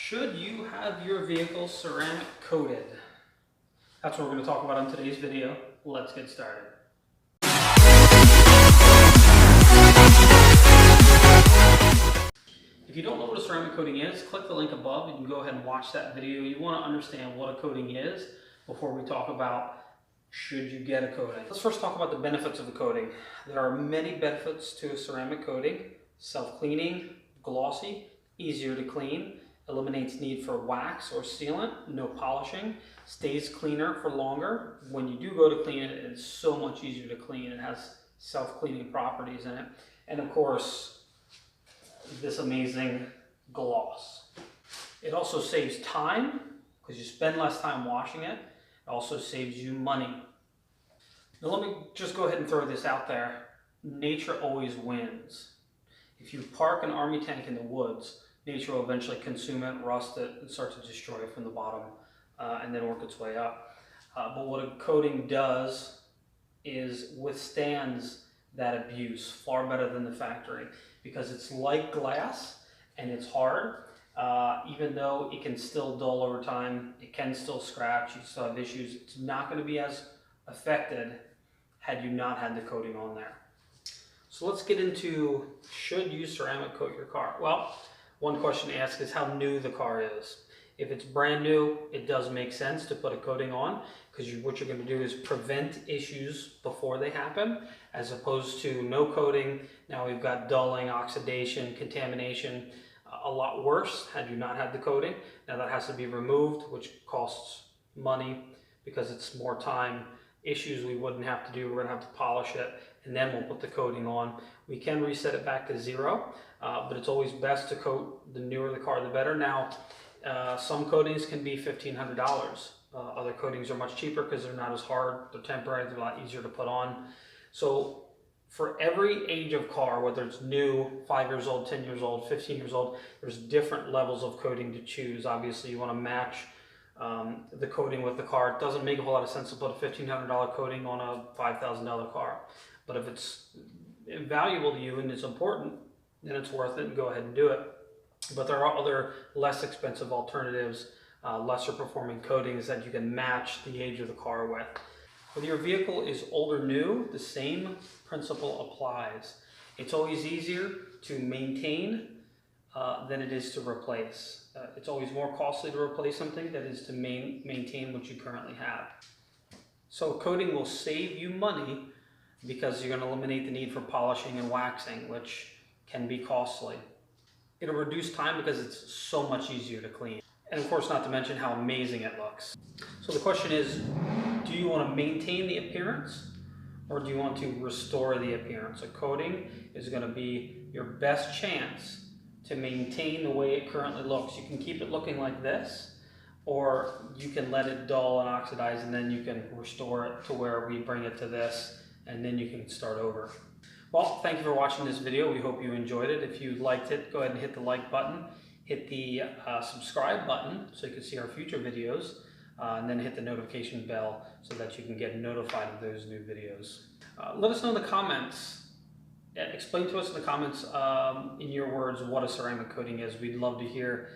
Should you have your vehicle ceramic coated? That's what we're going to talk about in today's video. Let's get started. If you don't know what a ceramic coating is, click the link above. You can go ahead and watch that video. You want to understand what a coating is before we talk about should you get a coating. Let's first talk about the benefits of a coating. There are many benefits to a ceramic coating. Self-cleaning, glossy, easier to clean, eliminates need for wax or sealant, no polishing, stays cleaner for longer. When you do go to clean it, it's so much easier to clean. It has self-cleaning properties in it. And of course, this amazing gloss. It also saves time because you spend less time washing it. It also saves you money. Now let me just go ahead and throw this out there. Nature always wins. If you park an army tank in the woods, nature will eventually consume it, rust it, and start to destroy it from the bottom and then work its way up. But what a coating does is withstands that abuse far better than the factory because it's like glass and it's hard. Even though it can still dull over time, it can still scratch, you still have issues, it's not going to be as affected had you not had the coating on there. So let's get into, should you ceramic coat your car? Well, one question to ask is how new the car is. If it's brand new, it does make sense to put a coating on because what you're going to do is prevent issues before they happen, as opposed to no coating. Now we've got dulling, oxidation, contamination, a lot worse had you not had the coating. Now that has to be removed, which costs money because it's more time. Issues we wouldn't have to do, we're going to have to polish it and then we'll put the coating on. We can reset it back to zero, but it's always best to coat. The newer the car, the better. Now, some coatings can be $1,500. Other coatings are much cheaper because they're not as hard, they're temporary, they're a lot easier to put on. So for every age of car, whether it's new, 5 years old, 10 years old, 15 years old, there's different levels of coating to choose. Obviously, you want to match the coating with the car. It doesn't make a whole lot of sense to put a $1,500 coating on a $5,000 car. But if it's valuable to you and it's important, then it's worth it and go ahead and do it. But there are other less expensive alternatives, lesser performing coatings that you can match the age of the car with. Whether your vehicle is old or new, the same principle applies. It's always easier to maintain than it is to replace. It's always more costly to replace something than it is to maintain what you currently have. So coating will save you money because you're going to eliminate the need for polishing and waxing, which can be costly. It'll reduce time because it's so much easier to clean. And of course, not to mention how amazing it looks. So the question is, do you want to maintain the appearance or do you want to restore the appearance? A coating is going to be your best chance to maintain the way it currently looks. You can keep it looking like this, or you can let it dull and oxidize and then you can restore it to where we bring it to this and then you can start over. Well, thank you for watching this video. We hope you enjoyed it. If you liked it, go ahead and hit the like button, hit the subscribe button so you can see our future videos, and then hit the notification bell so that you can get notified of those new videos. Let us know in the comments. Explain to us in the comments in your words what a ceramic coating is. We'd love to hear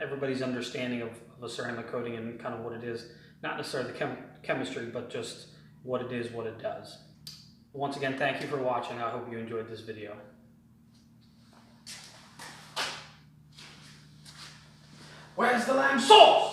everybody's understanding of a ceramic coating and kind of what it is. Not necessarily the chemistry, but just what it is, what it does. Once again, thank you for watching. I hope you enjoyed this video. Where's the lamb sauce?